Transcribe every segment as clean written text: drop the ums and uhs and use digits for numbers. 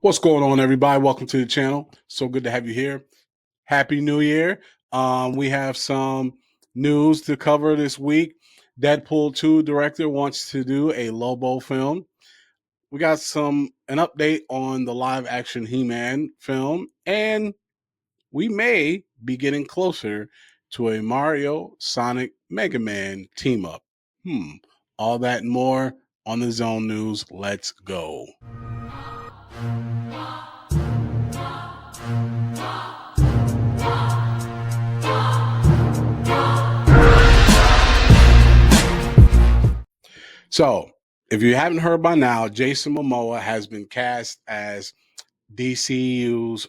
What's going on, everybody? Welcome to the channel. So good to have you here. Happy New Year. We have some news to cover this week. Deadpool 2 director wants to do a Lobo film. We got an update on the live action He-Man film, and we may be getting closer to a Mario Sonic Mega Man team up. All that and more on the Zone News. Let's go. So, if you haven't heard by now, Jason Momoa has been cast as DCU's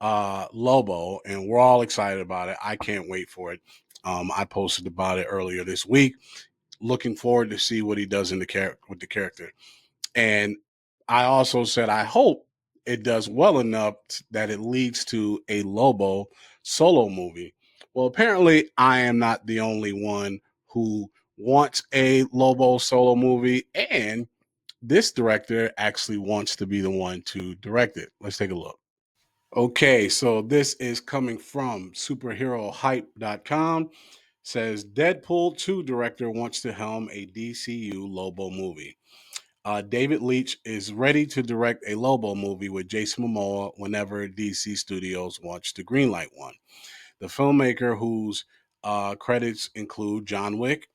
Lobo, and we're all excited about it. I can't wait for it. I posted about it earlier this week. Looking forward to see what he does with the character. And I also said I hope it does well enough that it leads to a Lobo solo movie. Well, apparently I am not the only one who wants a Lobo solo movie, and this director actually wants to be the one to direct it. Let's take a look. Okay, so this is coming from superherohype.com. Says Deadpool 2 director wants to helm a DCU Lobo movie. David Leitch is ready to direct a Lobo movie with Jason Momoa whenever DC Studios wants to greenlight one. The filmmaker, whose credits include John Wick,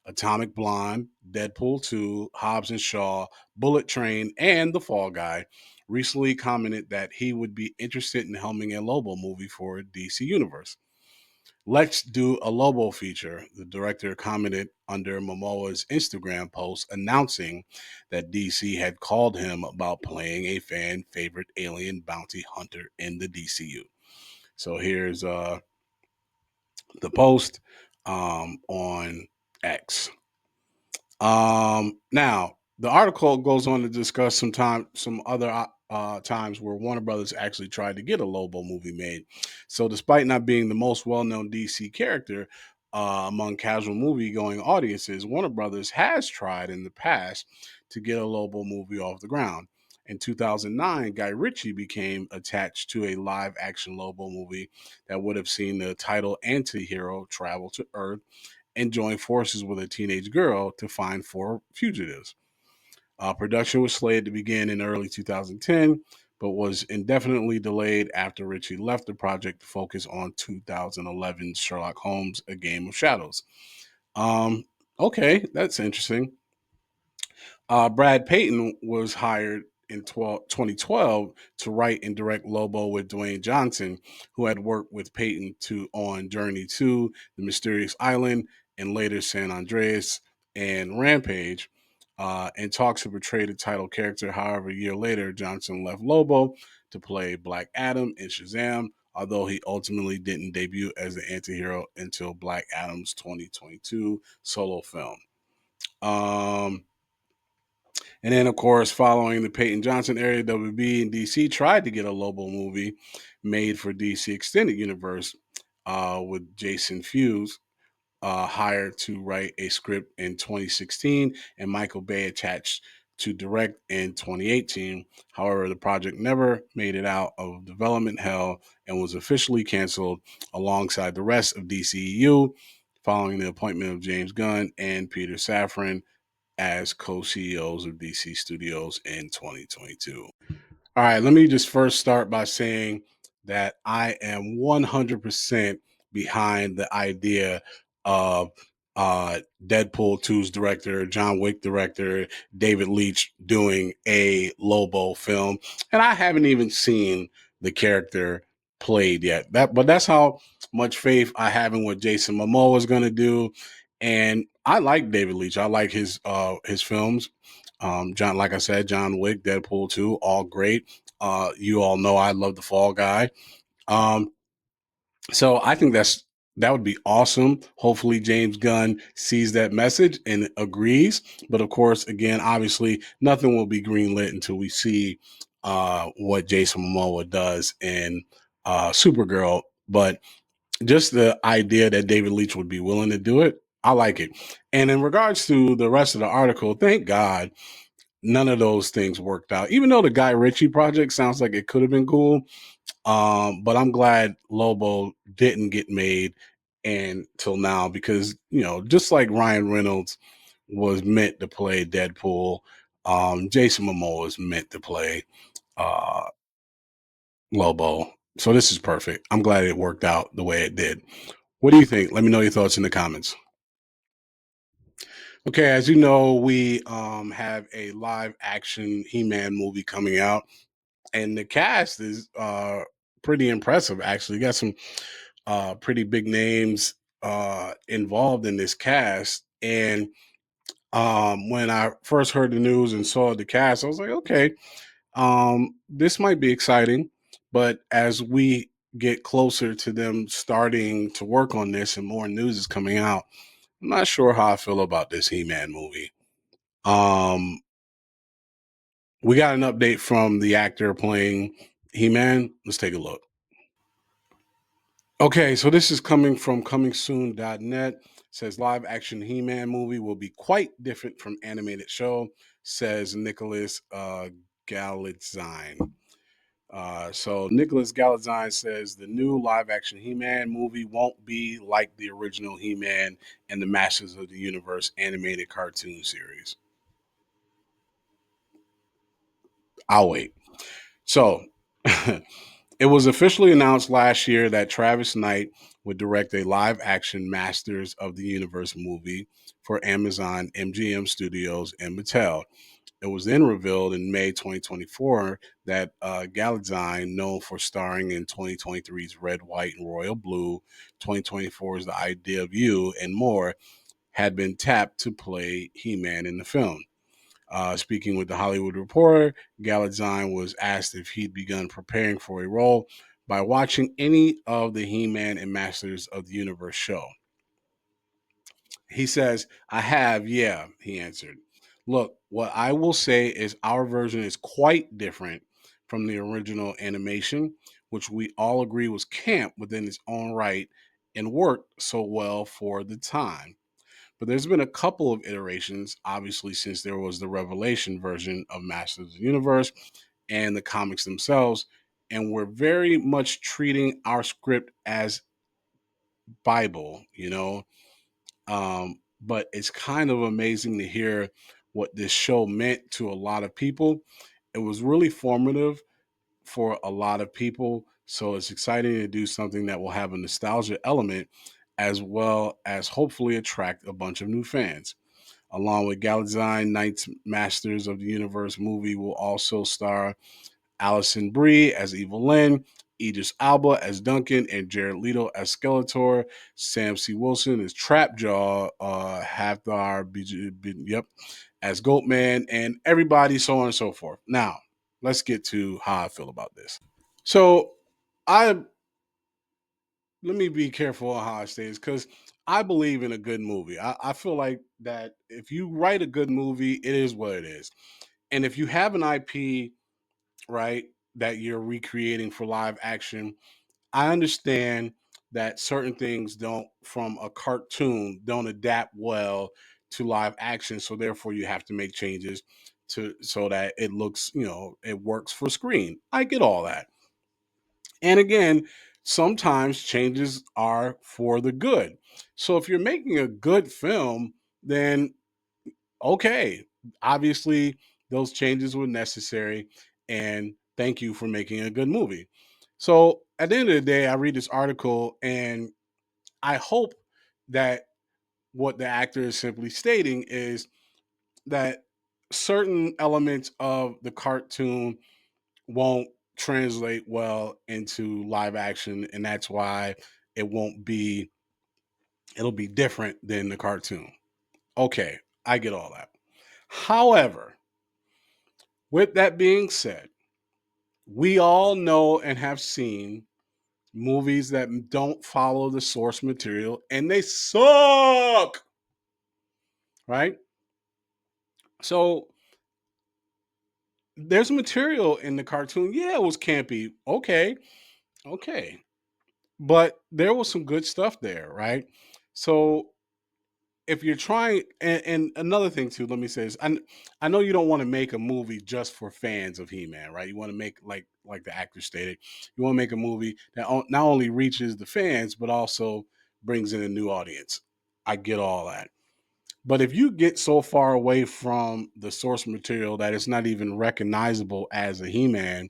Atomic Blonde, Deadpool 2, Hobbs and Shaw, Bullet Train, and The Fall Guy, recently commented that he would be interested in helming a Lobo movie for DC Universe. Let's do a Lobo feature, the director commented under Momoa's Instagram post announcing that DC had called him about playing a fan favorite alien bounty hunter in the DCU. So here's the post on X. Now the article goes on to discuss some other times where Warner Brothers actually tried to get a Lobo movie made. So, despite not being the most well-known DC character among casual movie-going audiences, Warner Brothers has tried in the past to get a Lobo movie off the ground. In 2009, Guy Ritchie became attached to a live-action Lobo movie that would have seen the title anti-hero travel to Earth and join forces with a teenage girl to find four fugitives. Production was slated to begin in early 2010, but was indefinitely delayed after Ritchie left the project to focus on 2011 Sherlock Holmes: A Game of Shadows. Um, okay, that's interesting. Brad Payton was hired in 2012 to write and direct Lobo with Dwayne Johnson, who had worked with Payton on Journey to the Mysterious Island and later San Andreas and Rampage, and talks to portray the title character. However, a year later, Johnson left Lobo to play Black Adam in Shazam, although he ultimately didn't debut as the antihero until Black Adam's 2022 solo film. And then, of course, following the Peyton Johnson era, WB and DC tried to get a Lobo movie made for DC Extended Universe with Jason Fewes hired to write a script in 2016 and Michael Bay attached to direct in 2018. However, the project never made it out of development hell and was officially canceled alongside the rest of DCEU following the appointment of James Gunn and Peter Safran as co-CEOs of DC Studios in 2022. All right, let me just first start by saying that I am 100% behind the idea of Deadpool 2's director, John Wick director, David Leitch doing a Lobo film. And I haven't even seen the character played yet. But that's how much faith I have in what Jason Momoa is going to do. And I like David Leitch. I like his films. John, like I said, John Wick, Deadpool 2, all great. You all know I love the Fall Guy. Um, so I think that would be awesome. Hopefully James Gunn sees that message and agrees. But of course, again, obviously, nothing will be greenlit until we see what Jason Momoa does in Supergirl. But just the idea that David Leitch would be willing to do it, I like it. And in regards to the rest of the article, thank God none of those things worked out. Even though the Guy Ritchie project sounds like it could have been cool, but I'm glad Lobo didn't get made until now because just like Ryan Reynolds was meant to play Deadpool, Jason Momoa is meant to play uh, Lobo. So this is perfect. I'm glad it worked out the way it did. What do you think? Let me know your thoughts in the comments. Okay, as you know, we have a live action He-Man movie coming out, and the cast is pretty impressive. Actually, got some pretty big names involved in this cast. And when I first heard the news and saw the cast, I was like, okay, this might be exciting. But as we get closer to them starting to work on this and more news is coming out, I'm not sure how I feel about this He-Man movie. Um, we got an update from the actor playing He-Man. Let's take a look. Okay, so this is coming from comingsoon.net. Says live action He-Man movie will be quite different from animated show, says Nicholas Galitzine. So Nicholas Galitzine says the new live action He-Man movie won't be like the original He-Man and the Masters of the Universe animated cartoon series. I'll wait. So it was officially announced last year that Travis Knight would direct a live action Masters of the Universe movie for Amazon, MGM Studios, and Mattel. It was then revealed in May 2024 that Galitzine, known for starring in 2023's Red, White, and Royal Blue, 2024's The Idea of You, and more, had been tapped to play He Man in the film. Speaking with the Hollywood Reporter, Galitzine was asked if he'd begun preparing for a role by watching any of the He Man and Masters of the Universe show. He says, I have, yeah, he answered. Look, what I will say is our version is quite different from the original animation, which we all agree was camp within its own right and worked so well for the time. But there's been a couple of iterations, obviously, since there was the Revelation version of Masters of the Universe and the comics themselves. And we're very much treating our script as Bible, but it's kind of amazing to hear what this show meant to a lot of people. It was really formative for a lot of people. So it's exciting to do something that will have a nostalgia element as well as hopefully attract a bunch of new fans. Along with Galitzine, Knight's Masters of the Universe movie will also star Alison Brie as Evil Lynn, Idris Alba as Duncan, and Jared Leto as Skeletor. Sam C. Wilson as Trapjaw, Hathar, yep, as Goatman, and everybody, so on and so forth. Now, let's get to how I feel about this. So, I let me be careful on how I say this because I believe in a good movie. I feel like that if you write a good movie, it is what it is. And if you have an IP, right, that you're recreating for live action, I understand that certain things don't from a cartoon don't adapt well to live action, so therefore you have to make changes to so that it looks, it works for screen. I get all that. And again, sometimes changes are for the good. So if you're making a good film, then okay, obviously those changes were necessary and thank you for making a good movie. So at the end of the day, I read this article and I hope that what the actor is simply stating is that certain elements of the cartoon won't translate well into live action and that's why it won't be it'll be different than the cartoon. Okay, I get all that. However, with that being said, we all know and have seen movies that don't follow the source material and they suck, right? So there's material in the cartoon. Yeah, it was campy. Okay, okay. But there was some good stuff there, right? So if you're trying, and another thing too, let me say this. I know you don't want to make a movie just for fans of He-Man, right? You want to make, like the actor stated, you want to make a movie that not only reaches the fans but also brings in a new audience. I get all that. But if you get so far away from the source material that it's not even recognizable as a He-Man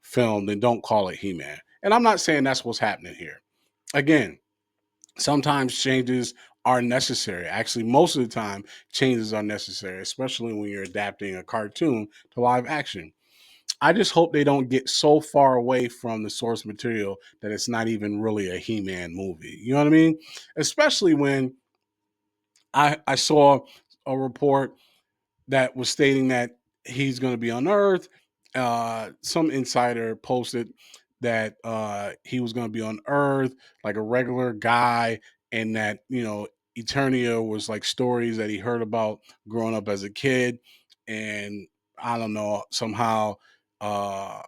film, then don't call it He-Man. And I'm not saying that's what's happening here. Again, sometimes changes are necessary. Actually, most of the time, changes are necessary, especially when you're adapting a cartoon to live action. I just hope they don't get so far away from the source material that it's not even really a He-Man movie. You know what I mean? Especially when I saw a report that was stating that he's going to be on Earth. Some insider posted that he was going to be on Earth like a regular guy, and that Eternia was like stories that he heard about growing up as a kid, and I don't know, somehow uh,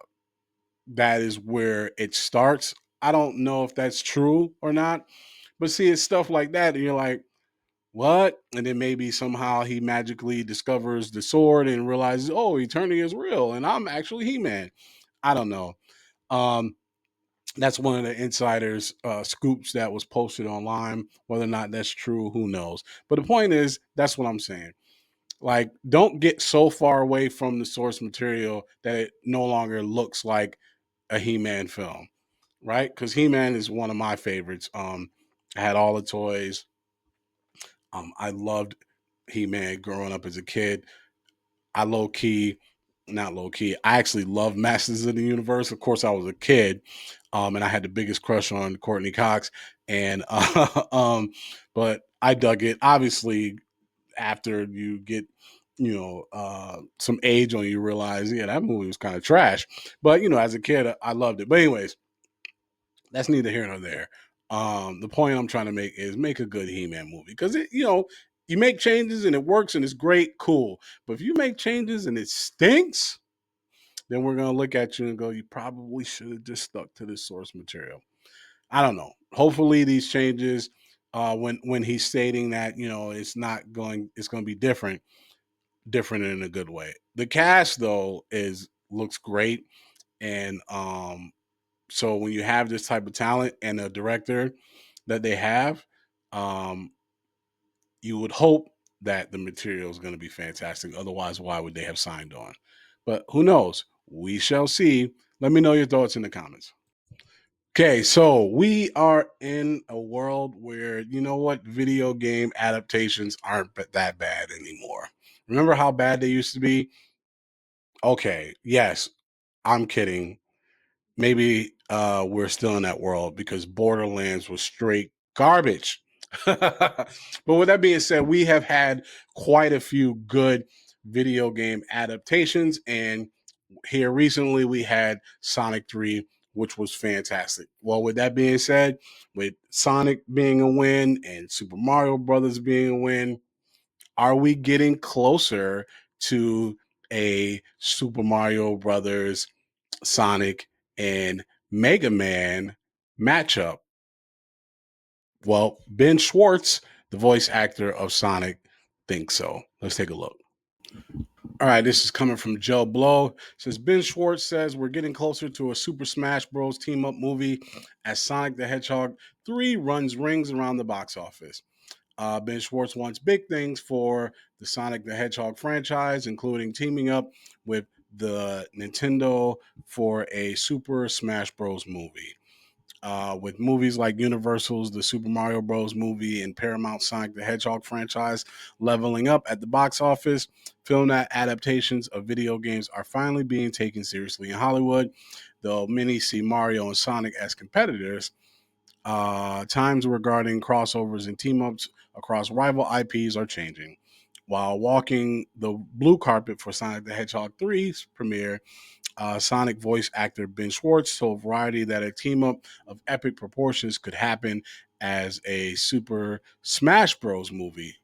that is where it starts. I don't know if that's true or not, but see, it's stuff like that, and you're like, what? And then maybe somehow he magically discovers the sword and realizes, oh, eternity is real, and I'm actually He-Man. I don't know. Um, that's one of the insiders' scoops that was posted online. Whether or not that's true, who knows? But the point is, that's what I'm saying. Like, don't get so far away from the source material that it no longer looks like a He-Man film, right? Because He-Man is one of my favorites. I had all the toys. I loved He-Man growing up as a kid. I low key, not low key, I actually loved Masters of the Universe. Of course, I was a kid, and I had the biggest crush on Courtney Cox, and but I dug it. Obviously, after you get some age on you, you realize, yeah, that movie was kind of trash. But as a kid, I loved it. But anyways, that's neither here nor there. The point I'm trying to make is make a good He-Man movie, because you make changes and it works and it's great, cool. But if you make changes and it stinks, then we're gonna look at you and go, you probably should have just stuck to the source material. I don't know. Hopefully these changes, when he's stating that it's going to be different in a good way. The cast though is looks great, and so when you have this type of talent and a director that they have, um, you would hope that the material is going to be fantastic. Otherwise, why would they have signed on? But who knows? We shall see. Let me know your thoughts in the comments. Okay, so we are in a world where, video game adaptations aren't that bad anymore. Remember how bad they used to be? Okay, yes, I'm kidding. Maybe we're still in that world because Borderlands was straight garbage. But with that being said, we have had quite a few good video game adaptations, and here recently we had Sonic 3, which was fantastic. Well, with that being said, with Sonic being a win and Super Mario Brothers being a win, are we getting closer to a Super Mario Brothers, Sonic, and Mega Man matchup? Well, Ben Schwartz, the voice actor of Sonic, thinks so. Let's take a look. All right, this is coming from Joe Blow. It says Ben Schwartz says we're getting closer to a Super Smash Bros. Team up movie as Sonic the Hedgehog 3 runs rings around the box office. Ben Schwartz wants big things for the Sonic the Hedgehog franchise, including teaming up with the Nintendo for a Super Smash Bros. Movie. With movies like Universal's The Super Mario Bros. Movie and Paramount Sonic the Hedgehog franchise leveling up at the box office, film adaptations of video games are finally being taken seriously in Hollywood. Though many see Mario and Sonic as competitors, times regarding crossovers and team ups across rival IPs are changing. While walking the blue carpet for Sonic the Hedgehog 3's premiere, Sonic voice actor Ben Schwartz told Variety that a team up of epic proportions could happen as a Super Smash Bros. Movie.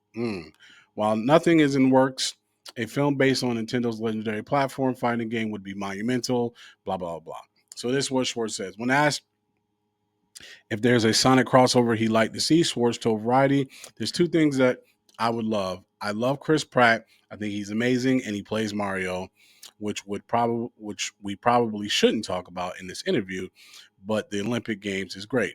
While nothing is in works, a film based on Nintendo's legendary platform fighting game would be monumental, blah, blah, blah. So this is what Schwartz says. When asked If there's a Sonic crossover he'd like to see, Schwartz told Variety, there's two things that I would love. I love Chris Pratt. I think he's amazing, and he plays Mario, which we probably shouldn't talk about in this interview, but the Olympic Games is great.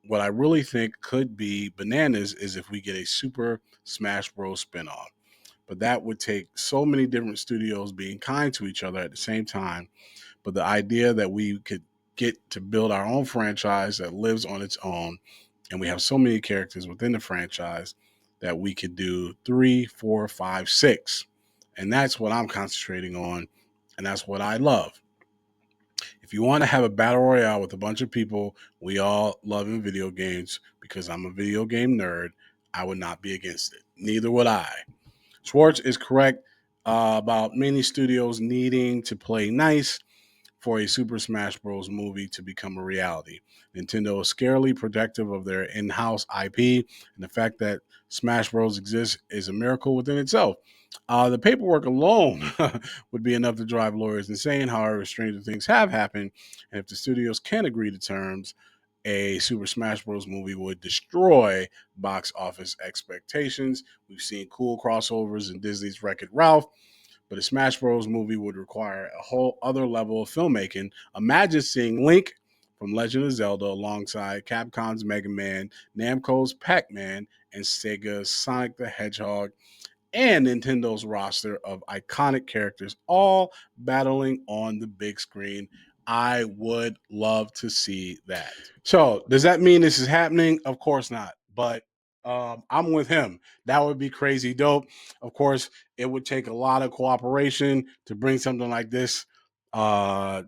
What I really think could be bananas is if we get a Super Smash Bros. Spinoff. But that would take so many different studios being kind to each other at the same time. But the idea that we could get to build our own franchise that lives on its own, and we have so many characters within the franchise that we could do three, four, five, six. And that's what I'm concentrating on. And that's what I love. If you want to have a battle royale with a bunch of people we all love in video games, because I'm a video game nerd, I would not be against it. Neither would I. Schwartz is correct about many studios needing to play nice for a Super Smash Bros. Movie to become a reality. Nintendo is scarily protective of their in-house IP, and the fact that Smash Bros. Exists is a miracle within itself. The paperwork alone would be enough to drive lawyers insane. However, stranger things have happened, and if the studios can agree to terms, a Super Smash Bros. Movie would destroy box office expectations. We've seen cool crossovers in Disney's Wreck-It Ralph, but a Smash Bros. Movie would require a whole other level of filmmaking. Imagine seeing Link from Legend of Zelda alongside Capcom's Mega Man, Namco's Pac-Man, and Sega's Sonic the Hedgehog, and Nintendo's roster of iconic characters all battling on the big screen. I would love to see that. So, does that mean this is happening? Of course not. But I'm with him. That would be crazy dope. Of course, it would take a lot of cooperation to bring something like this uh,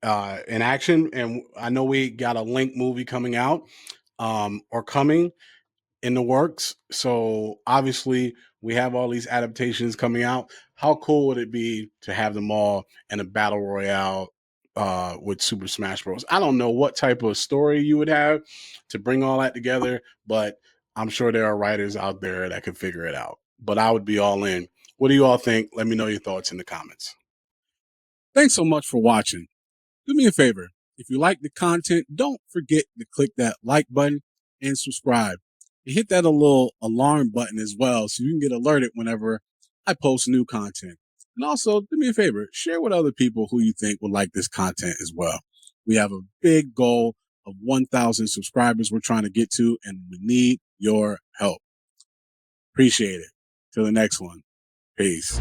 in action. And I know we got a Link movie coming out or coming in the works. So obviously we have all these adaptations coming out. How cool would it be to have them all in a battle royale with Super Smash Bros? I don't know what type of story you would have to bring all that together, but I'm sure there are writers out there that could figure it out. But I would be all in. What do you all think? Let me know your thoughts in the comments. Thanks so much for watching. Do me a favor. If you like the content, don't forget to click that like button and subscribe. And hit that little alarm button as well so you can get alerted whenever I post new content. And also, do me a favor, share with other people who you think would like this content as well. We have a big goal of 1,000 subscribers we're trying to get to, and we need your help. Appreciate it. Till the next one. Peace.